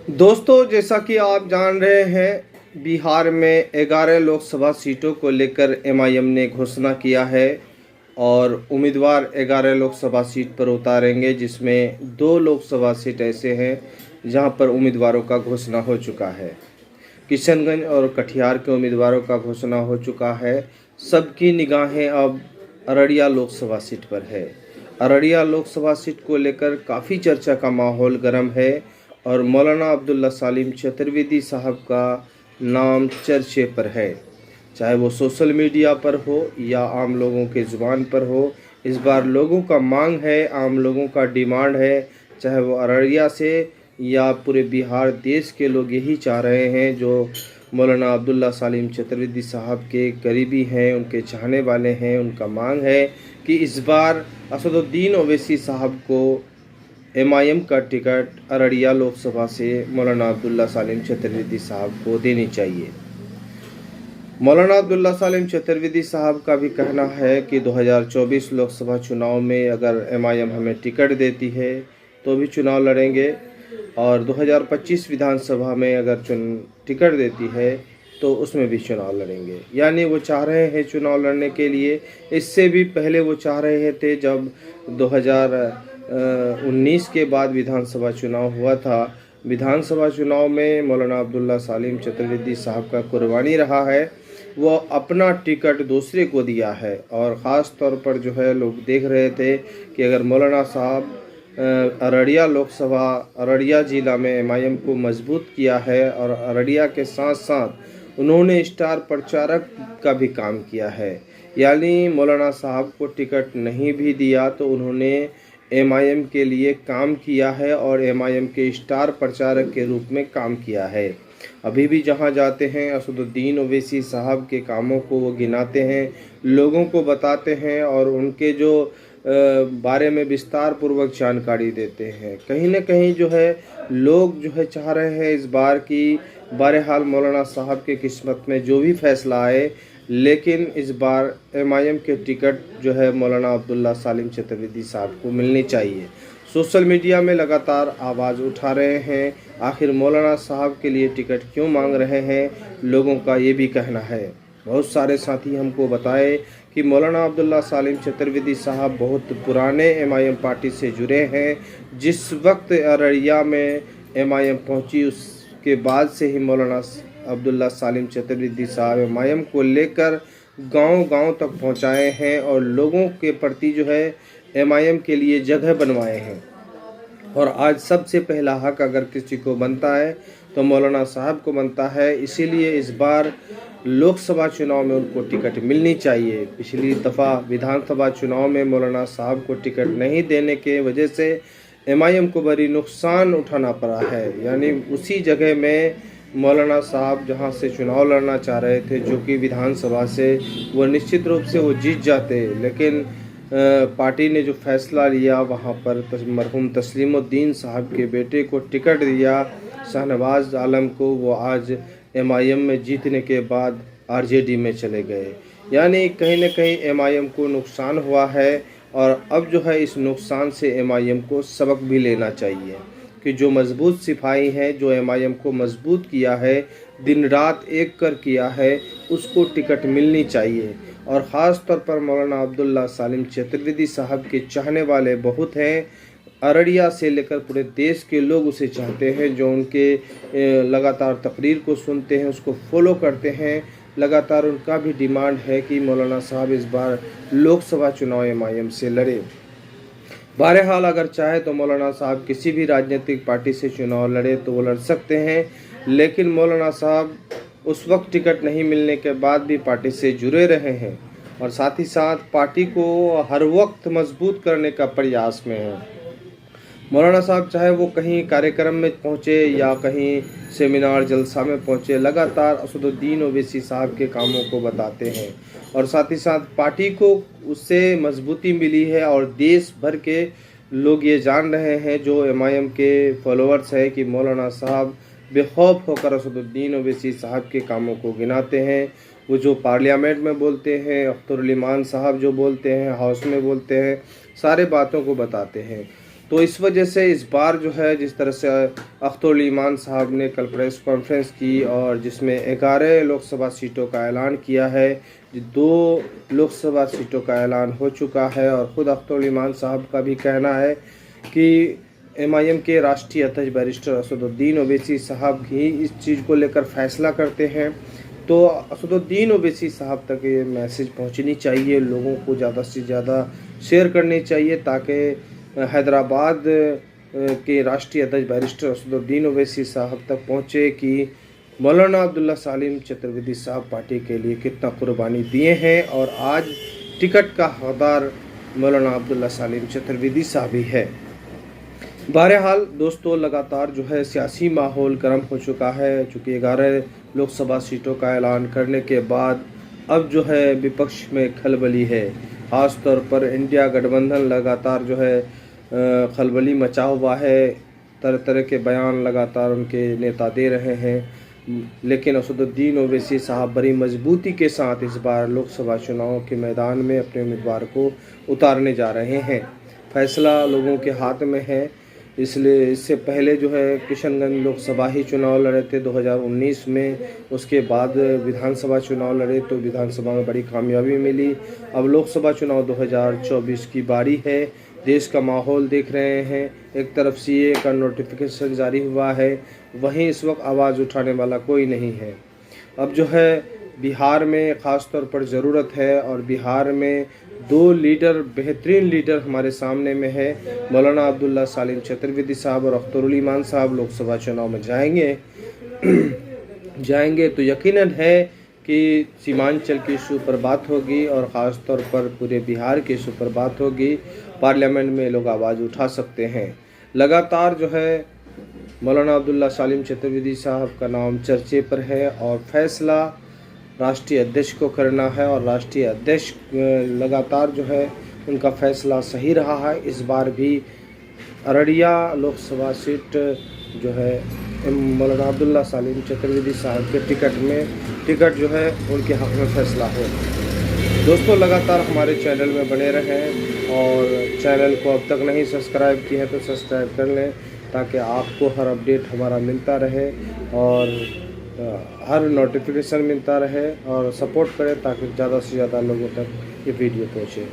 दोस्तों, जैसा कि आप जान रहे हैं, बिहार में 11 लोकसभा सीटों को लेकर एमआईएम ने घोषणा किया है और उम्मीदवार 11 लोकसभा सीट पर उतारेंगे, जिसमें 2 लोकसभा सीट ऐसे हैं जहां पर उम्मीदवारों का घोषणा हो चुका है। किशनगंज और कटिहार के उम्मीदवारों का घोषणा हो चुका है। सबकी निगाहें अब अररिया लोकसभा सीट पर है। अररिया लोकसभा सीट को लेकर काफ़ी चर्चा का माहौल गर्म है और मौलाना अब्दुल्ला सालिम चतुर्वेदी साहब का नाम चर्चे पर है। चाहे वो सोशल मीडिया पर हो या आम लोगों के ज़ुबान पर हो, इस बार लोगों का मांग है, आम लोगों का डिमांड है, चाहे वो अररिया से या पूरे बिहार देश के लोग यही चाह रहे हैं जो मौलाना अब्दुल्ला सालिम चतुर्वेदी साहब के करीबी हैं, उनके चाहने वाले हैं। उनका मांग है कि इस बार असदुद्दीन ओवैसी साहब को एमआईएम का टिकट अररिया लोकसभा से मौलाना अब्दुल्ला सालिम चतुर्वेदी साहब को देनी चाहिए। मौलाना अब्दुल्ला सालिम चतुर्वेदी साहब का भी कहना है कि 2024 लोकसभा चुनाव में अगर एमआईएम हमें टिकट देती है तो भी चुनाव लड़ेंगे और 2025 विधानसभा में अगर टिकट देती है तो उसमें भी चुनाव लड़ेंगे। यानी वो चाह रहे हैं चुनाव लड़ने के लिए। इससे भी पहले वो चाह रहे थे, जब 2019 के बाद विधानसभा चुनाव हुआ था, विधानसभा चुनाव में मौलाना अब्दुल्ला सालिम चतुर्वेदी साहब का कुर्बानी रहा है। वो अपना टिकट दूसरे को दिया है और ख़ास तौर पर जो है लोग देख रहे थे कि अगर मौलाना साहब अररिया लोकसभा, अररिया ज़िला में एमआईएम को मजबूत किया है और अररिया के साथ साथ उन्होंने स्टार प्रचारक का भी काम किया है। यानी मौलाना साहब को टिकट नहीं भी दिया तो उन्होंने एमआईएम के लिए काम किया है और एमआईएम के स्टार प्रचारक के रूप में काम किया है। अभी भी जहां जाते हैं असदुद्दीन ओवैसी साहब के कामों को वो गिनाते हैं, लोगों को बताते हैं और उनके जो बारे में विस्तार पूर्वक जानकारी देते हैं। कहीं ना कहीं जो है लोग जो है चाह रहे हैं इस बार की बहरहाल मौलाना साहब के किस्मत में जो भी फैसला आए, लेकिन इस बार एमआईएम के टिकट जो है मौलाना अब्दुल्ला सालिम चतुर्वेदी साहब को मिलनी चाहिए। सोशल मीडिया में लगातार आवाज़ उठा रहे हैं, आखिर मौलाना साहब के लिए टिकट क्यों मांग रहे हैं, लोगों का ये भी कहना है। बहुत सारे साथी हमको बताए कि मौलाना अब्दुल्ला सालिम चतुर्वेदी साहब बहुत पुराने एमआईएम पार्टी से जुड़े हैं। जिस वक्त अररिया में एमआईएम पहुंची उसके बाद से ही मौलाना अब्दुल्ला सालिम चतुर्वेदी साहब एमआईएम को लेकर गांव-गांव तक पहुंचाए हैं और लोगों के प्रति जो है एमआईएम के लिए जगह बनवाए हैं। और आज सबसे पहला हक अगर किसी को बनता है तो मौलाना साहब को बनता है। इसीलिए इस बार लोकसभा चुनाव में उनको टिकट मिलनी चाहिए। पिछली दफ़ा विधानसभा चुनाव में मौलाना साहब को टिकट नहीं देने के वजह से एमआईएम को बड़ी नुकसान उठाना पड़ा है। यानी उसी जगह में मौलाना साहब जहां से चुनाव लड़ना चाह रहे थे, जो कि विधानसभा से, वो निश्चित रूप से वो जीत जाते, लेकिन पार्टी ने जो फैसला लिया वहां पर मरहूम तस्लीमुद्दीन साहब के बेटे को टिकट दिया, शाहनवाज आलम को। वो आज एमआईएम में जीतने के बाद आरजेडी में चले गए। यानी कहीं न कहीं एमआईएम को नुकसान हुआ है और अब जो है इस नुकसान से एमआईएम को सबक भी लेना चाहिए कि जो मजबूत सिपाही हैं, जो एमआईएम को मजबूत किया है, दिन रात एक कर किया है, उसको टिकट मिलनी चाहिए। और ख़ास तौर पर मौलाना अब्दुल्ला सालिम चतुर्वेदी साहब के चाहने वाले बहुत हैं। अररिया से लेकर पूरे देश के लोग उसे चाहते हैं, जो उनके लगातार तकरीर को सुनते हैं, उसको फॉलो करते हैं। लगातार उनका भी डिमांड है कि मौलाना साहब इस बार लोकसभा चुनाव एमआईएम से लड़े। बहरहाल अगर चाहे तो मौलाना साहब किसी भी राजनीतिक पार्टी से चुनाव लड़े तो वो लड़ सकते हैं, लेकिन मौलाना साहब उस वक्त टिकट नहीं मिलने के बाद भी पार्टी से जुड़े रहे हैं और साथ ही साथ पार्टी को हर वक्त मजबूत करने का प्रयास में हैं। मौलाना साहब चाहे वो कहीं कार्यक्रम में पहुँचे या कहीं सेमिनार जलसा में पहुँचे, लगातार असदुद्दीन ओवैसी साहब के कामों को बताते हैं और साथ ही साथ पार्टी को उससे मजबूती मिली है और देश भर के लोग ये जान रहे हैं जो एमआईएम के फॉलोअर्स हैं कि मौलाना साहब बेखौफ होकर असदुद्दीन ओवैसी साहब के कामों को गिनाते हैं। वो जो पार्लियामेंट में बोलते हैं, अख्तरुल इमान साहब जो बोलते हैं, हाउस में बोलते हैं, सारे बातों को बताते हैं। तो इस वजह से इस बार जो है जिस तरह से अख्तरुल ईमान साहब ने कल प्रेस कॉन्फ्रेंस की और जिसमें 11 लोकसभा सीटों का ऐलान किया है, 2 लोकसभा सीटों का ऐलान हो चुका है और ख़ुद अख्तरुल ईमान साहब का भी कहना है कि MIM के राष्ट्रीय अध्यक्ष बैरिस्टर असदुद्दीन ओवैसी साहब ही इस चीज़ को लेकर फैसला करते हैं। तो असदुद्दीन ओवैसी साहब तक ये मैसेज पहुंचनी चाहिए, लोगों को ज़्यादा से ज़्यादा शेयर करनी चाहिए ताकि हैदराबाद के राष्ट्रीय अध्यक्ष बैरिस्टर असदुद्दीन ओवैसी साहब तक पहुँचे कि मौलाना अब्दुल्ला सालिम चतुर्वेदी साहब पार्टी के लिए कितना कुर्बानी दिए हैं और आज टिकट का हकदार मौलाना अब्दुल्ला सालिम चतुर्वेदी साहब ही है। बहरहाल दोस्तों, लगातार जो है सियासी माहौल गर्म हो चुका है, चूँकि 11 लोकसभा सीटों का ऐलान करने के बाद अब जो है विपक्ष में खलबली है। ख़ास तौर पर इंडिया गठबंधन लगातार जो है खलबली मचा हुआ है, तरह तरह के बयान लगातार उनके नेता दे रहे हैं। लेकिन असदुद्दीन ओवैसी साहब बड़ी मजबूती के साथ इस बार लोकसभा चुनाव के मैदान में अपने उम्मीदवार को उतारने जा रहे हैं। फैसला लोगों के हाथ में है, इसलिए इससे पहले जो है किशनगंज लोकसभा ही चुनाव लड़े थे 2019 में, उसके बाद विधानसभा चुनाव लड़े तो विधानसभा में बड़ी कामयाबी मिली। अब लोकसभा चुनाव 2024 की बारी है। देश का माहौल देख रहे हैं, एक तरफ CA का नोटिफिकेशन जारी हुआ है, वहीं इस वक्त आवाज़ उठाने वाला कोई नहीं है। अब जो है बिहार में ख़ास तौर पर ज़रूरत है और बिहार में 2 लीडर, बेहतरीन लीडर हमारे सामने में है। मौलाना अब्दुल्ला सालिम चतुर्वेदी साहब और अख्तरुल ईमान साहब लोकसभा चुनाव में जाएंगे तो यकीनन है कि सीमांचल की सुप्रभात होगी और ख़ास तौर पर पूरे बिहार की सुप्रभात होगी। पार्लियामेंट में लोग आवाज़ उठा सकते हैं। लगातार जो है मौलाना अब्दुल्ला सालिम चतुर्वेदी साहब का नाम चर्चे पर है और फैसला राष्ट्रीय अध्यक्ष को करना है और राष्ट्रीय अध्यक्ष लगातार जो है उनका फैसला सही रहा है। इस बार भी अररिया लोकसभा सीट जो है मौलाना अब्दुल्ला सालिम चतुर्वेदी साहब के टिकट जो है उनके हक़ में फैसला हो। दोस्तों, लगातार हमारे चैनल में बने रहें और चैनल को अब तक नहीं सब्सक्राइब किया है तो सब्सक्राइब कर लें ताकि आपको हर अपडेट हमारा मिलता रहे और हर नोटिफिकेशन मिलता रहे और सपोर्ट करें ताकि ज़्यादा से ज़्यादा लोगों तक ये वीडियो पहुँचे।